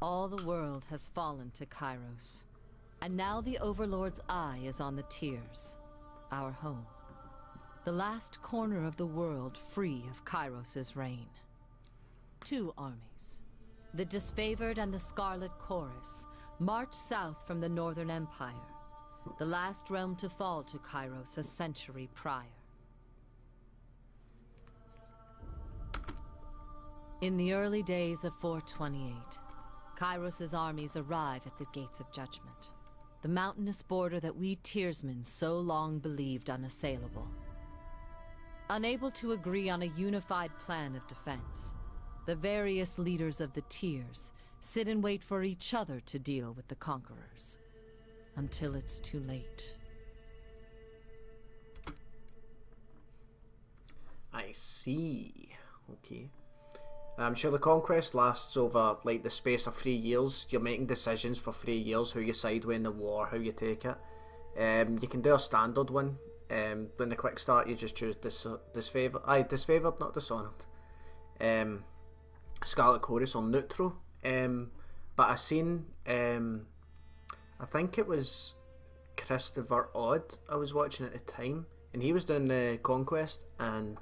All the world has fallen to Kairos, and now the Overlord's eye is on the Tears, our home. The last corner of the world free of Kairos' reign. 2 armies, the Disfavored and the Scarlet Chorus, march south from the Northern Empire, the last realm to fall to Kairos a century prior. In the early days of 428, Kairos' armies arrive at the Gates of Judgment, the mountainous border that we Tearsmen so long believed unassailable. Unable to agree on a unified plan of defense, the various leaders of the Tears sit and wait for each other to deal with the conquerors, until it's too late. I see. Okay. I'm sure the Conquest lasts over like the space of 3 years. You're making decisions for 3 years, who you side with in the war, how you take it. You can do a standard one. In the quick start you just choose disfavored, not dishonored. Scarlet Chorus or neutral. But I seen, I think it was Christopher Odd I was watching at the time, and he was doing the Conquest, and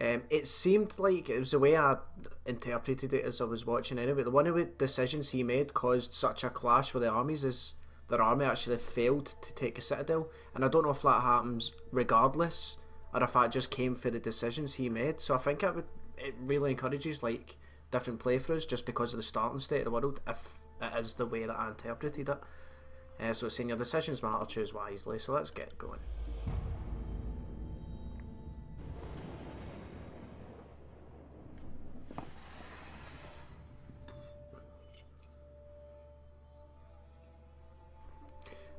it seemed like, it was the way I interpreted it as I was watching anyway, one of the decisions he made caused such a clash with the armies as their army actually failed to take a citadel, and I don't know if that happens regardless or if that just came for the decisions he made. So I think it really encourages like different playthroughs just because of the starting state of the world, if it is the way that I interpreted it. So it's saying your decisions matter, choose wisely. So let's get going.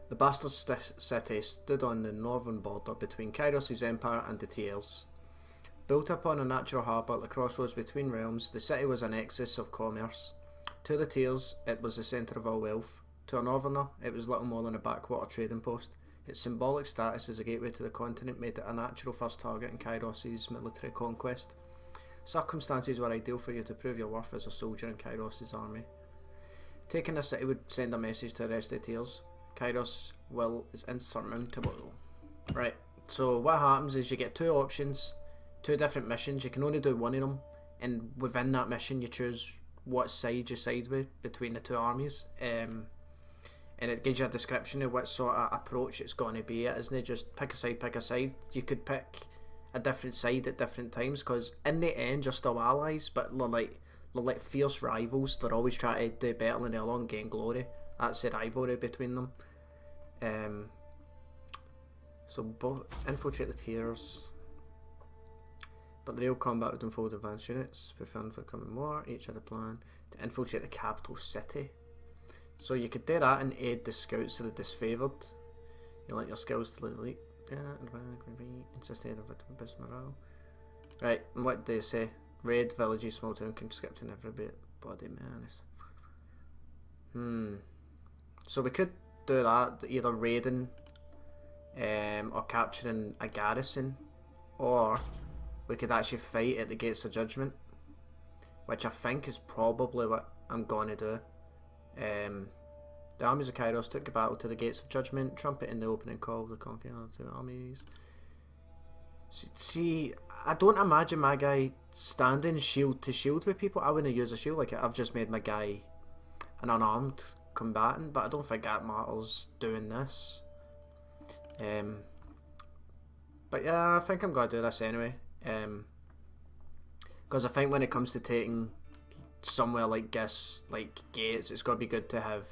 The Bastard City stood on the northern border between Kairos' empire and the Tears. Built upon a natural harbour at the crossroads between realms, the city was a nexus of commerce. To the Tears, it was the centre of all wealth. To a northerner, it was little more than a backwater trading post. Its symbolic status as a gateway to the continent made it a natural first target in Kairos' military conquest. Circumstances were ideal for you to prove your worth as a soldier in Kairos' army. Taking the city would send a message to the rest of the Tears. Kairos' will is insurmountable. Right, so what happens is you get 2 options, 2 different missions. You can only do one of them, and within that mission you choose what side you side with between the 2 armies, and it gives you a description of what sort of approach it's going to be. It isn't just pick a side. You could pick a different side at different times, because in the end you're still allies, but they're like fierce rivals. They're always trying to do better than the other and gain glory. That's the rivalry between them. So both infiltrate the Tears, but the real combat would unfold advanced units preparing for coming war. Each had a plan to infiltrate the capital city. So you could do that and aid the scouts of the Disfavored. You like your skills to elite. Insisted on best morale. Right, and what do they say? Raid villages, small town, conscripting every body man. So we could do that, either raiding or capturing a garrison, or we could actually fight at the Gates of Judgment, which I think is probably what I'm going to do. The armies of Kairos took the battle to the Gates of Judgment, trumpeting the opening call of the conquering of the 2 armies. See, I don't imagine my guy standing shield to shield with people. I wouldn't use a shield like it. I've just made my guy an unarmed combatant, but I don't think that matters doing this. But yeah, I think I'm going to do this anyway, because I think when it comes to taking somewhere like this, like Gates, it's got to be good to have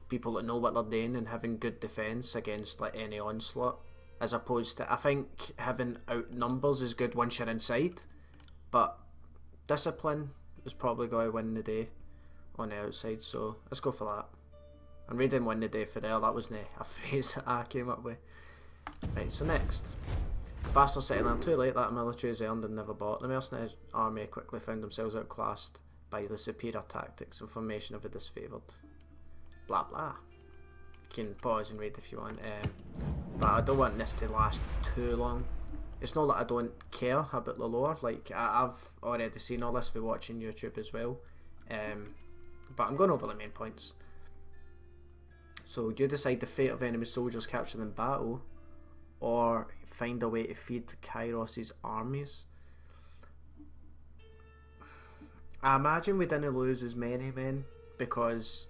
people that know what they're doing and having good defence against like any onslaught, as opposed to, I think having outnumbers is good once you're inside, but discipline is probably going to win the day on the outside, so let's go for that. And reading win the day for there, that wasn't a phrase that I came up with. Right, so next. Bastard City learned too late that military is earned and never bought. The mercenary army quickly found themselves outclassed by the superior tactics and formation of the Disfavored. Blah blah. You can pause and read if you want. But I don't want this to last too long. It's not that I don't care about the lore, like I've already seen all this for watching YouTube as well. But I'm going over the main points. So you decide the fate of enemy soldiers captured in battle, or find a way to feed Kairos' armies. I imagine we didn't lose as many men, because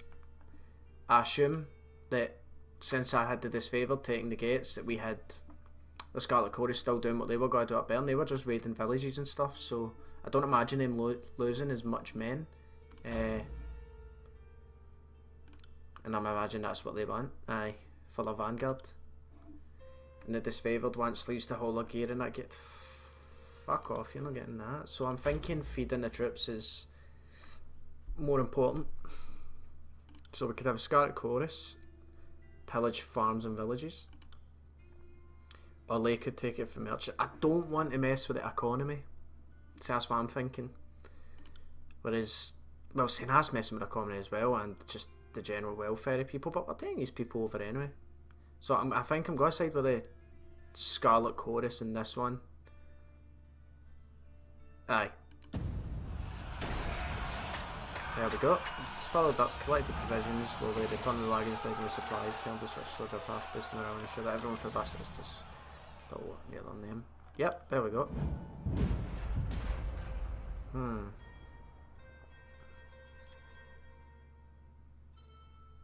I assume that since I had the disfavoured taking the gates, that we had the Scarlet Chorus still doing what they were going to do up there, and they were just raiding villages and stuff, so I don't imagine them losing as much men. And I'm imagining that's what they want, aye, for the vanguard. And the disfavoured want sleeves to hold their gear, and I get, fuck off, you're not getting that. So I'm thinking feeding the troops is more important. So we could have a Scarlet Chorus pillage farms and villages, or they could take it for merchant. I don't want to mess with the economy, so that's what I'm thinking. Whereas, well, Sena's messing with the economy as well, and just the general welfare of people, but we're taking these people over anyway. So I think I'm going to side with the Scarlet Chorus in this one. Aye. There we go. It's followed up, collected provisions, slowly return the wagons laden with supplies, turned to switch to their path, boosting around, ensure that everyone for bastards just don't near their name. Yep, there we go.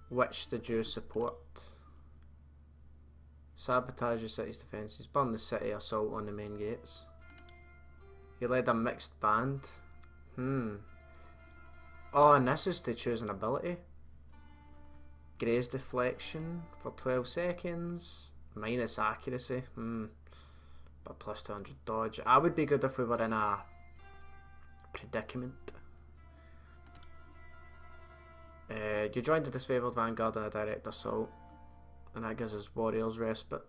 Which did you support? Sabotage the city's defences, burn the city, assault on the main gates. You led a mixed band. Oh, and this is to choose an ability. Graze deflection for 12 seconds. Minus accuracy. But plus 200 dodge. I would be good if we were in a predicament. You joined the disfavoured vanguard in a direct assault, and that gives us warriors respite.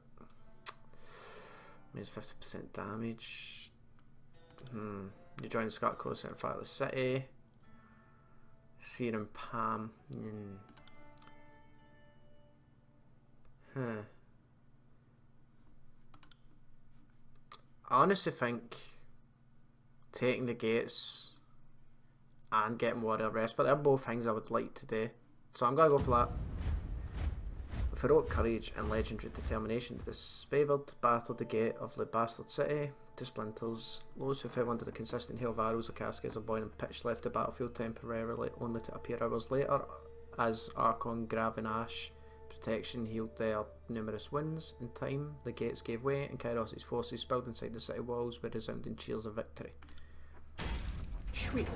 Means 50% damage. You joined the Scarlet Chorus in front of the city. Serum Palm. I honestly think taking the gates and getting warrior respite are both things I would like to do, so I'm gonna go for that. With heroic courage and legendary determination, the disfavoured battled the gate of the bastard city to splinters. Those who fell under the consistent hail of arrows or cascades of boiling pitch left the battlefield temporarily, only to appear hours later as Archon Graven Ash protection healed their numerous wounds. In time, the gates gave way and Kairos' forces spilled inside the city walls with resounding cheers of victory. Sweet.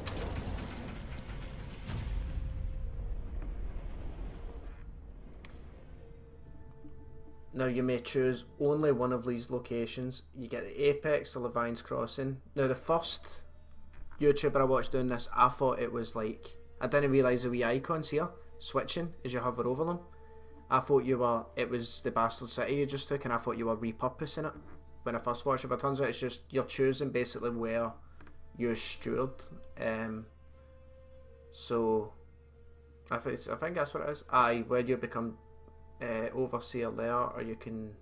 Now you may choose only one of these locations. You get the Apex or Levine's Crossing. Now the first YouTuber I watched doing this, I thought it was like, I didn't realise the wee icons here switching as you hover over them. I thought it was the Bastard City you just took, and I thought you were repurposing it when I first watched it, but it turns out it's just, you're choosing basically where you're steward. So I think that's what it is. Aye, where you become overseer there, or you can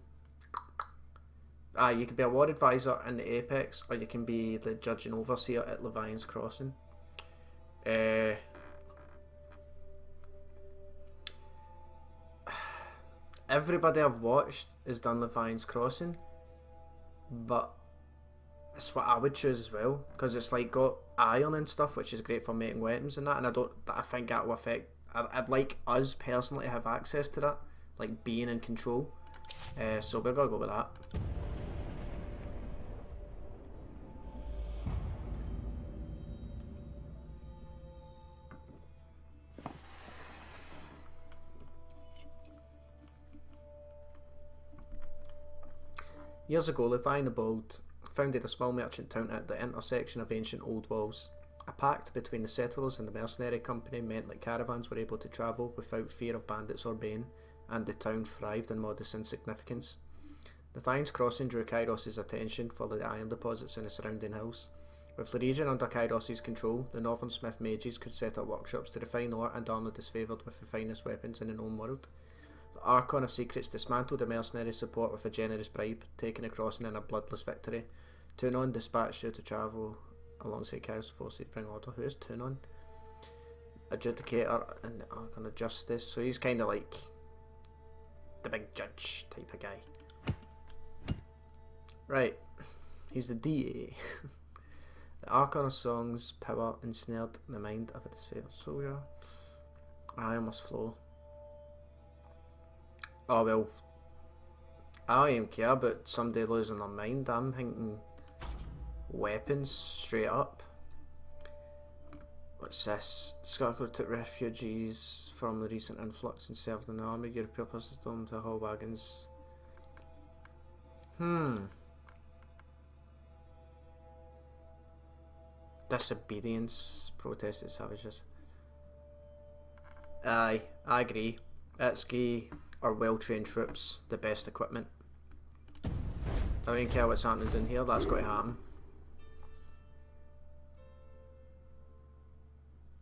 be a war advisor in the Apex, or you can be the judge and overseer at Levine's Crossing. Everybody I've watched has done Levine's Crossing, but it's what I would choose as well, because it's like got iron and stuff, which is great for making weapons and that, and I think that will affect, I'd like us personally to have access to that, like being in control. So we're gonna go with that. Years ago, Levine the Bold founded a small merchant town at the intersection of ancient old walls. A pact between the settlers and the mercenary company meant that caravans were able to travel without fear of bandits or bane, and the town thrived in modest insignificance. Levine's Crossing drew Kairos' attention for the iron deposits in the surrounding hills. With the region under Kairos' control, the Northern Smith mages could set up workshops to refine ore and arm the disfavoured with the finest weapons in the known world. The Archon of Secrets dismantled the mercenary support with a generous bribe, taking the crossing in a bloodless victory. Tunon dispatched you to travel alongside Kairos' forces to bring order. Who is Tunon? adjudicator in the Archon of Justice, so he's kind of like the big judge type of guy. Right, he's the DA. The Archon of Song's power ensnared the mind of a disfavored soldier. I must flow. Oh well, I don't even care about somebody losing their mind. I'm thinking weapons straight up. What's this? Scotland took refugees from the recent influx and served in the army. European persons told them to haul wagons. Disobedience, protested savages. Aye, I agree. It's gay or well-trained troops, the best equipment. I don't even care what's happening down here, that's got to happen.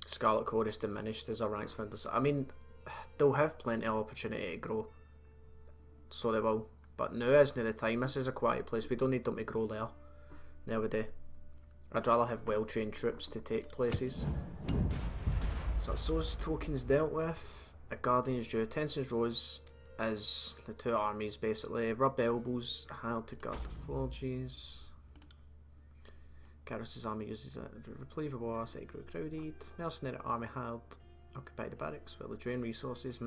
Scarlet Chorus diminished as our ranks found us. I mean, they'll have plenty of opportunity to grow. So they will. But now isn't the time. This is a quiet place. We don't need them to grow there. Nowadays. I'd rather have well-trained troops to take places. So that's those tokens dealt with. The Guardians drew. Tensions rose as the two armies basically rubbed elbows, hard to guard the forges. Garrus's army uses it to reprieve the war, city grew crowded. Mercenary army had occupied the barracks while they drained resources.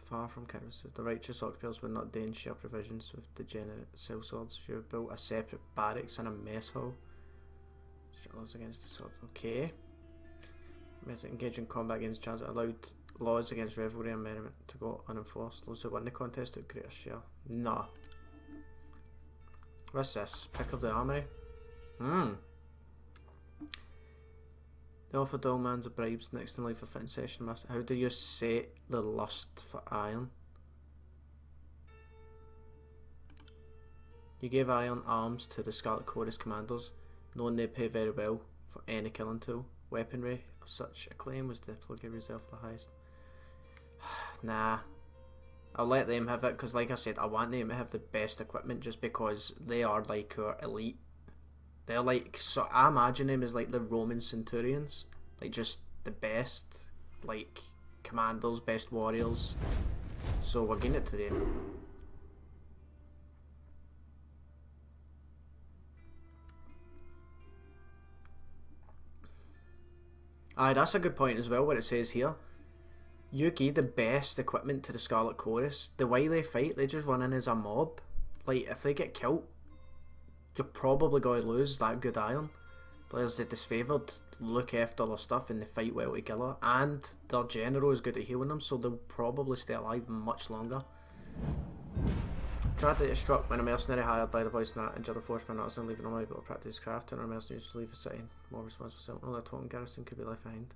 Far from Garrus, the righteous occupiers were not deigned share provisions with degenerate sellswords who built a separate barracks and a mess hall. Laws against the swords. Okay. Engage in combat against transit allowed laws against revelry and merriment to go unenforced. Those who won the contest took greater share. Nah. What's this? Pick of the armory? They offered all man's of bribes next in life for fitting session master. How do you set the lust for iron? You gave iron arms to the Scarlet Chorus commanders, knowing they pay very well for any killing tool. Weaponry of such acclaim was the plug reserved for the highest. Nah. I'll let them have it because, like I said, I want them to have the best equipment just because they are like our elite. They're like, so I imagine them as like the Roman centurions, like just the best, like commanders, best warriors. So we're giving it to them. Aye, that's a good point as well. What it says here. You give the best equipment to the Scarlet Chorus. The way they fight, they just run in as a mob. Like, if they get killed, you're probably going to lose that good iron. Players that disfavoured look after their stuff and they fight well together. And their general is good at healing them, so they'll probably stay alive much longer. Tragedy is struck when a mercenary hired by the voice and injured the force by not leaving them able to practice craft, and a mercenary to leave the city more responsible for another token garrison could be left behind.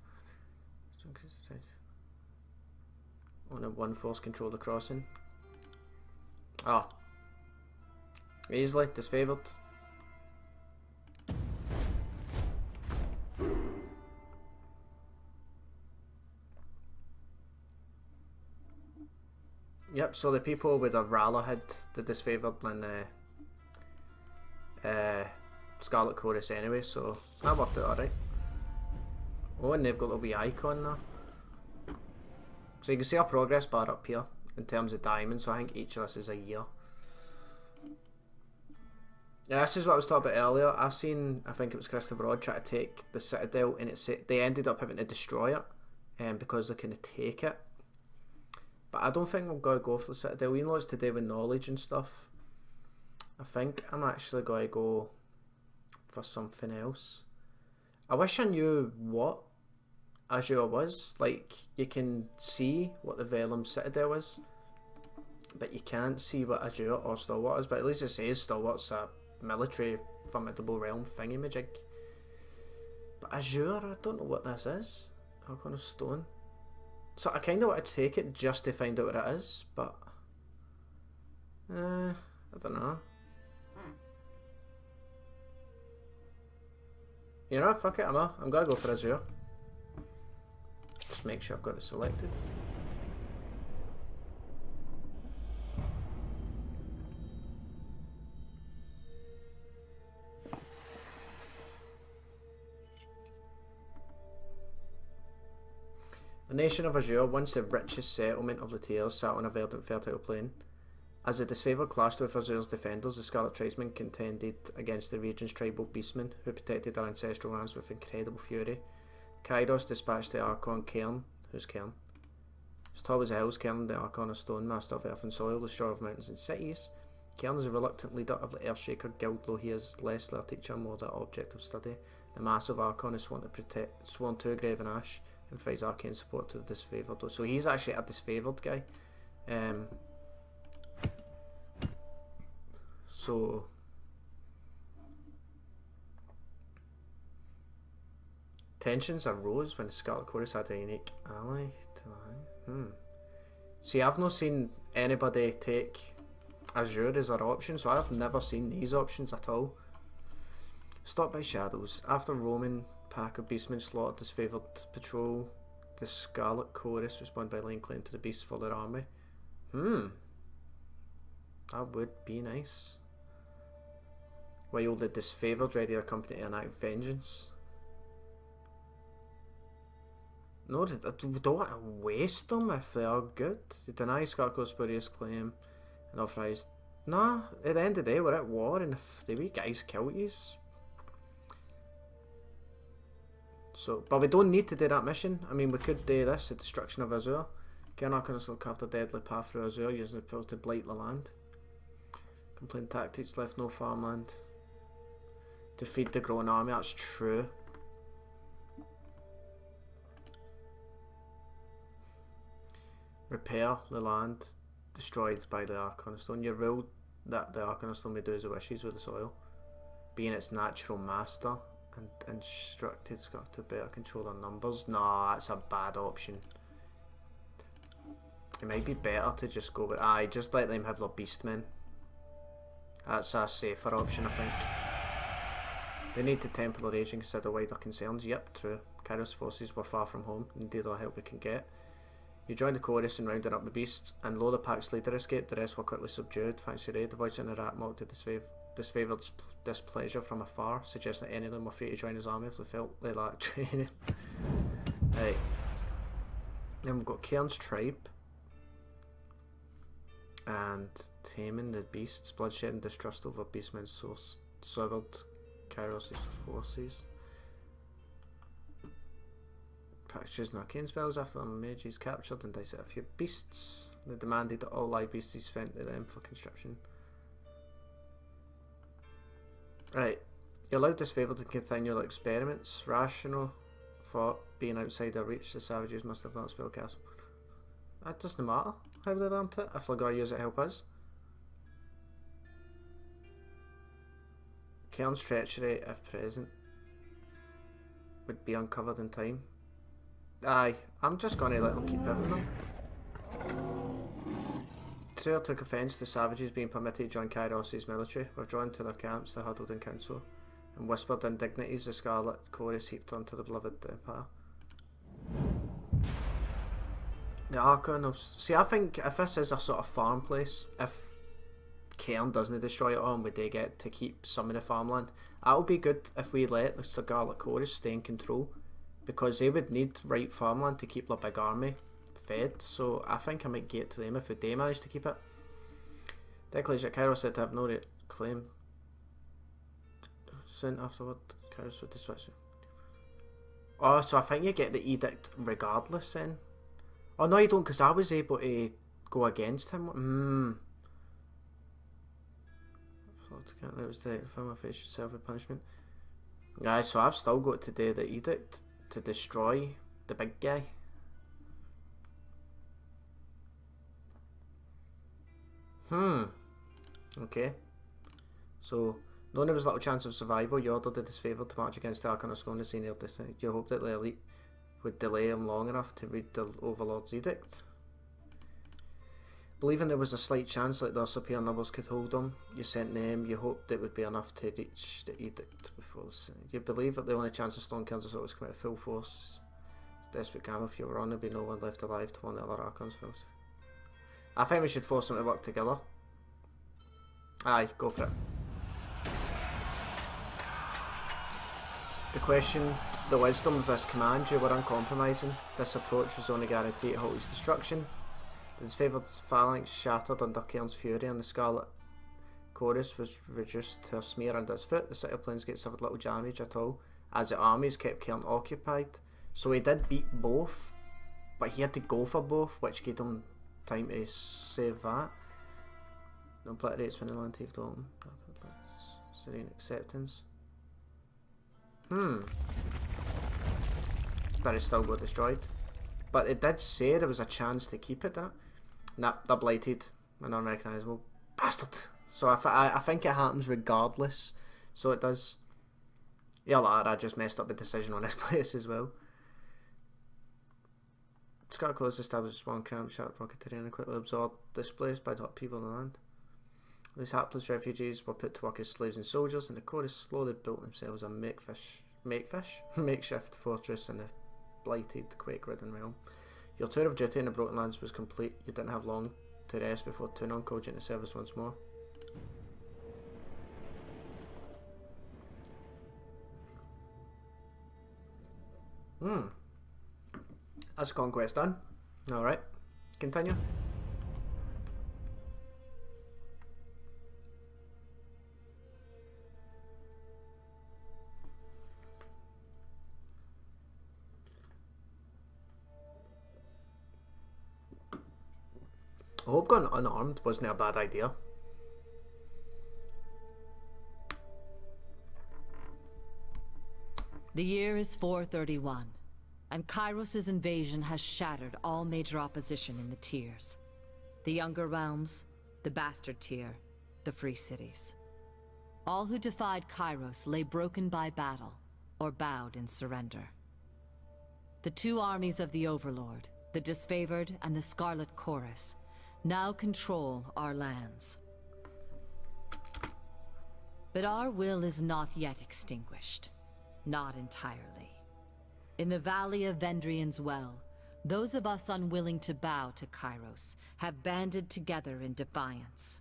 Only one force control the crossing. Ah. Easily disfavoured. Yep, so the people would have rather had the disfavoured than Scarlet Chorus anyway, so that worked out alright. Oh, and they've got a wee icon now. So you can see our progress bar up here in terms of diamonds, so I think each of us is a year. Yeah, this is what I was talking about earlier. I think it was Christopher Rod try to take the Citadel, and they ended up having to destroy it because they couldn't take it. But I don't think I'm going to go for the Citadel, even though it's to do with knowledge and stuff. I think I'm actually going to go for something else. I wish I knew what Azure was. Like, you can see what the Vellum Citadel is, but you can't see what Azure or Stalwart is. But at least it says Stalwart's a military formidable realm thingy-majig. But Azure, I don't know what this is. Archon of Stone. So I kind of want to take it just to find out what it is, but I don't know. You know, fuck it, I'm gonna go for Azure. Just make sure I've got it selected. nation of Azure, once the richest settlement of the Tears, sat on a verdant fertile plain. As the disfavoured clashed with Azure's defenders, the Scarlet Tribesmen contended against the region's tribal beastmen, who protected their ancestral lands with incredible fury. Kairos dispatched the Archon Cairn. Who's Cairn? As tall as the hills, Cairn, the Archon of Stone, master of earth and soil, destroyer of mountains and cities. Cairn is a reluctant leader of the Earthshaker Guild, though he is less their teacher, more their object of study. The massive Archon is sworn to Graven Ash and provides arcane support to the disfavoured. So he's actually a disfavoured guy. So tensions arose when the Scarlet Chorus had a unique ally to See, I've not seen anybody take Azure as our option, so I've never seen these options at all. Stopped by shadows. After Roman pack of beastmen slaughtered disfavoured patrol, the Scarlet Chorus responded by laying claim to the beasts for their army. That would be nice. While the disfavoured ready to accompany an act of vengeance. No, they don't want to waste them if they are good. They deny Scarco's spurious claim and authorised. Nah, at the end of the day, we're at war, and if the wee guys kill yous. So, but we don't need to do that mission. I mean, we could do this, the destruction of Azure. Arcanus will carve a deadly path through Azure using the power to blight the land. Complaint tactics left no farmland. Defeat the growing army, that's true. Repair the land destroyed by the Archon of Stone. You ruled that the Archon of Stone may do as it wishes with the soil, being its natural master, and instructed Scott to better control their numbers. Nah, that's a bad option. It might be better to just go with just let them have their beastmen. That's a safer option, I think. They need to temper their age and consider wider concerns. Yep, true. Kairos' forces were far from home, and needed all the help we can get. You joined the chorus and rounded up the beasts, and though the pack's leader escaped, the rest were quickly subdued. Thanks to your aid, the voice in the rat mocked the disfavoured's displeasure from afar, suggesting that any of them were free to join his army if they felt they lacked training. Right. Then we've got Cairn's tribe. And taming the beasts, bloodshed and distrust over beastmen severed Kairos' forces. Practices and arcane spells after the mages captured and dissected a few beasts. They demanded that all live beasts be spent to them for conscription. Right, you allowed disfavoured to continue their experiments. Rational thought, being outside their reach, the savages must have learned spellcasting. That doesn't matter how they learnt it, if they're going to use it to help us. Cairn's treachery, if present, would be uncovered in time. I'm just going to let them keep pivoting them. Traer took offence to savages being permitted to join Kairos' military. Withdrawn to their camps, they huddled in council and whispered indignities the Scarlet Chorus heaped onto the beloved empire. The Archon of... See, I think if this is a sort of farm place, if Cairn doesn't destroy it all and we do get to keep some of the farmland, that would be good if we let the Scarlet Chorus stay in control, because they would need right farmland to keep their big army fed. So I think I might get to them if we do manage to keep it. Declaration Kairos said to have no claim. Soon afterward, Kairos would dispatch. Oh, so I think you get the edict regardless then. Oh no, you don't, because I was able to go against him. That was the film of face should serve a punishment. Yeah, so I've still got to do the edict to destroy the big guy. Okay. So, knowing there was little chance of survival, you ordered the disfavoured to march against the Archon of Scone to senior district. You hoped that the elite would delay him long enough to read the Overlord's edict. Believing there was a slight chance that their superior numbers could hold him, you sent them. You hoped it would be enough to reach the edict before the... You believe that the only chance of Stone Kansas was to commit full force. Desperate gamma, if you were on, there'd be no one left alive to want the other Archon's force. I think we should force them to work together. Aye, go for it. The question the wisdom of this command, you were uncompromising. This approach was only guaranteed to halt his destruction. The disfavoured phalanx shattered under Cairn's fury, and the Scarlet Chorus was reduced to a smear under his foot. The City of Planesgate suffered little damage at all, as the armies kept Cairn occupied. So he did beat both, but he had to go for both, which gave him time to save that. No obliterates when the land thief Dalton. Serene acceptance. But it still got destroyed. But it did say there was a chance to keep it, didn't it? Nah, they're blighted and unrecognisable. Bastard! So I think it happens regardless. So it does. Yeah, lad, I just messed up the decision on this place as well. Scarlet Close established one camp, shattered rocket terrain, and quickly absorbed, displaced by the people on the land. These hapless refugees were put to work as slaves and soldiers, and the chorus slowly built themselves a makeshift fortress in the blighted, quake-ridden realm. Your tour of duty in the Broken Lands was complete. You didn't have long to rest before Tunon called you into service once more. That's Conquest done. Alright, continue. I hope going unarmed wasn't a bad idea. The year is 431, and Kairos' invasion has shattered all major opposition in the tiers. The Younger Realms, the Bastard Tier, the Free Cities. All who defied Kairos lay broken by battle, or bowed in surrender. The two armies of the Overlord, the Disfavored and the Scarlet Chorus, now control our lands. But our will is not yet extinguished. Not entirely. In the Valley of Vendrian's Well, those of us unwilling to bow to Kairos have banded together in defiance.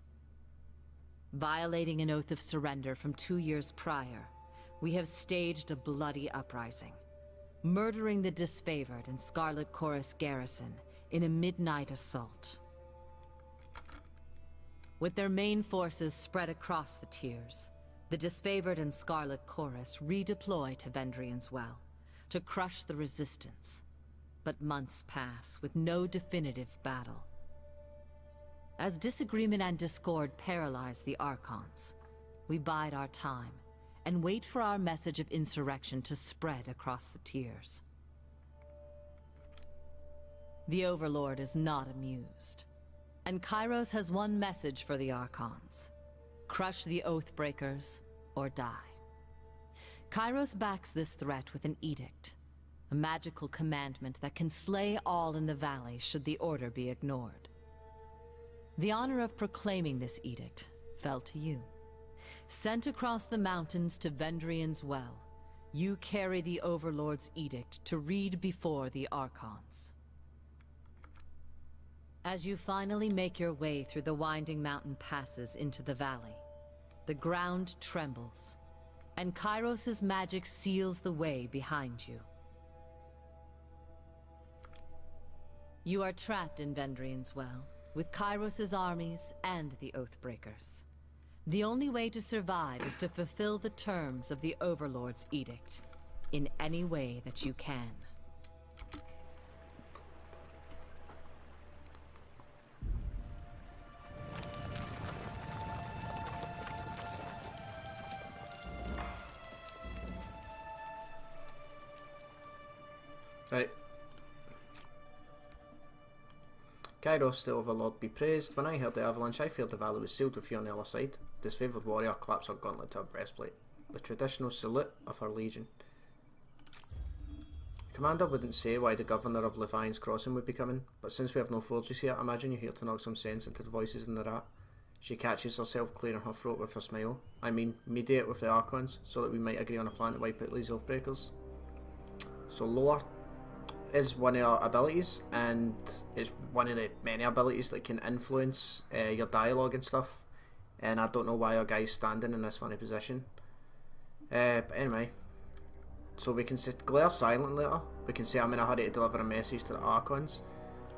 Violating an oath of surrender from 2 years prior, we have staged a bloody uprising, murdering the Disfavored and Scarlet Chorus garrison in a midnight assault. With their main forces spread across the tiers, the Disfavored and Scarlet Chorus redeploy to Vendrian's Well to crush the resistance. But months pass with no definitive battle. As disagreement and discord paralyze the Archons, we bide our time and wait for our message of insurrection to spread across the tiers. The Overlord is not amused, and Kairos has one message for the Archons. Crush the Oathbreakers, or die. Kairos backs this threat with an edict, a magical commandment that can slay all in the valley should the order be ignored. The honor of proclaiming this edict fell to you. Sent across the mountains to Vendrian's Well, you carry the Overlord's edict to read before the Archons. As you finally make your way through the winding mountain passes into the valley, the ground trembles, and Kairos' magic seals the way behind you. You are trapped in Vendrian's Well, with Kairos' armies and the Oathbreakers. The only way to survive is to fulfill the terms of the Overlord's edict, in any way that you can. Right. Kairos, the Overlord, be praised. When I heard the avalanche, I feared the valley was sealed with you on the other side. Disfavored warrior claps her gauntlet to her breastplate, the traditional salute of her legion. Commander wouldn't say why the governor of Levine's Crossing would be coming, but since we have no forges here, I imagine you're here to knock some sense into the voices in the rat. She catches herself clearing her throat with a smile. I mean, mediate with the Archons, so that we might agree on a plan to wipe out these Oathbreakers. So lore is one of our abilities, and it's one of the many abilities that can influence your dialogue and stuff, and I don't know why our guy's standing in this funny position, but anyway, So we can glare silent later. We can say I'm in a hurry to deliver a message to the Archons.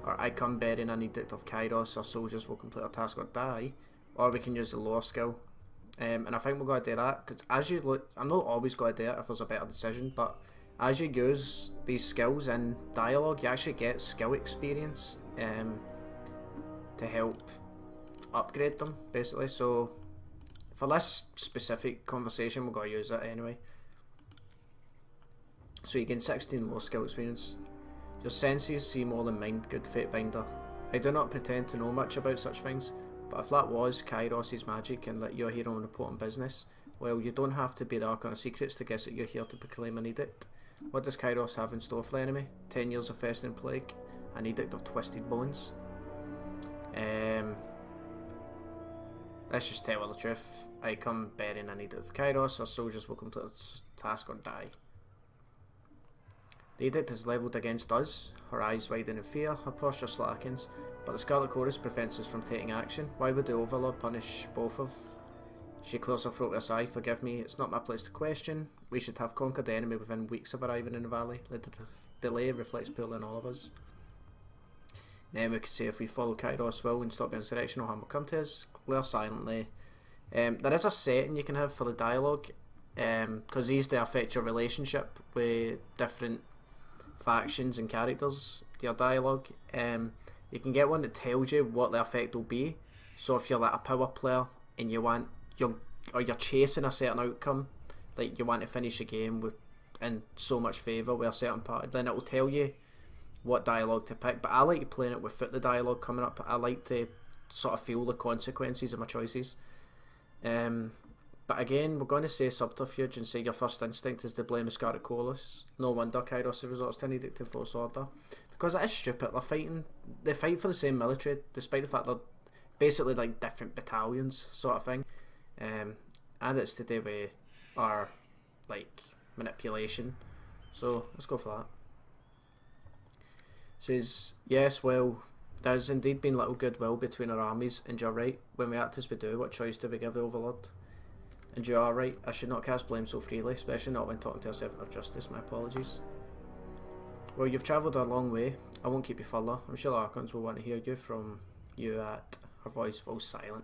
Or I come bearing an edict of Kairos, our soldiers will complete a task or die. Or we can use the lower skill. And I think we're going to do that, because as you look, I'm not always going to do it if there's a better decision, but as you use these skills in dialogue, you actually get skill experience to help upgrade them, basically. So for this specific conversation, we're going to use it anyway. So you gain 16 low skill experience. Your senses see more than mine, good fate binder. I do not pretend to know much about such things, but if that was Kairos' magic and let your hero report on business, well, you don't have to be the Archon of Secrets to guess that you're here to proclaim an edict. What does Kairos have in store for the enemy? 10 years of festering plague, an edict of twisted bones. Let's just tell her the truth. I come bearing an edict of Kairos, our soldiers will complete a task or die. The edict is levelled against us, her eyes widen in fear, her posture slackens, but the Scarlet Chorus prevents us from taking action. Why would the Overlord punish both of... She clears her throat with a sigh. Forgive me, it's not my place to question. We should have conquered the enemy within weeks of arriving in the valley. The delay reflects poorly on all of us. Then we could say if we follow Kairos' will and stop the insurrection, no harm will come to us. Glare silently. There is a setting you can have for the dialogue, because these do affect your relationship with different factions and characters, your dialogue. You can get one that tells you what the effect will be. So if you're like a power player and you want you're chasing a certain outcome, like you want to finish a game with in so much favour with a certain party, then it will tell you what dialogue to pick. But I like playing it without the dialogue coming up. I like to sort of feel the consequences of my choices. But again, we're going to say subterfuge and say your first instinct is to blame the Scarlet Chorus. No wonder Kairos resorts to an edict to force order. Because it is stupid. They fight for the same military, despite the fact they're basically like different battalions, sort of thing. And it's to do with our like manipulation. So let's go for that. Says, yes, well, there's indeed been little goodwill between our armies, and you're right. When we act as we do, what choice do we give the Overlord? And you are right, I should not cast blame so freely, especially not when talking to a servant of justice. My apologies. Well, you've travelled a long way. I won't keep you further. I'm sure the Archons will want to hear you from you at... Her voice falls silent.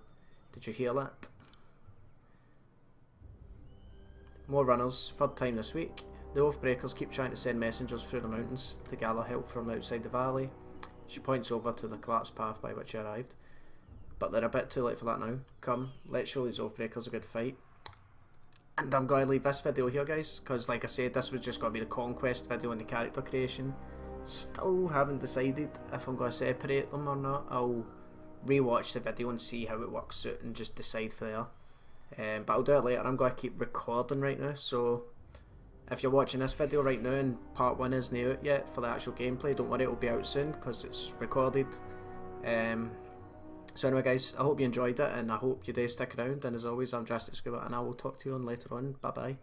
Did you hear that? More runners, third time this week. The Oathbreakers keep trying to send messengers through the mountains to gather help from outside the valley. She points over to the collapsed path by which you arrived. But they're a bit too late for that now. Come, let's show these Oathbreakers a good fight. And I'm going to leave this video here, guys, because like I said, this was just going to be the Conquest video and the character creation. Still haven't decided if I'm going to separate them or not. I'll rewatch the video and see how it works out and just decide for there. But I'll do it later. I'm going to keep recording right now, so if you're watching this video right now and part 1 isn't out yet for the actual gameplay, don't worry, it'll be out soon because it's recorded. So anyway, guys, I hope you enjoyed it and I hope you do stick around, and as always, I'm DrasticSkuba and I will talk to you on later on. Bye bye.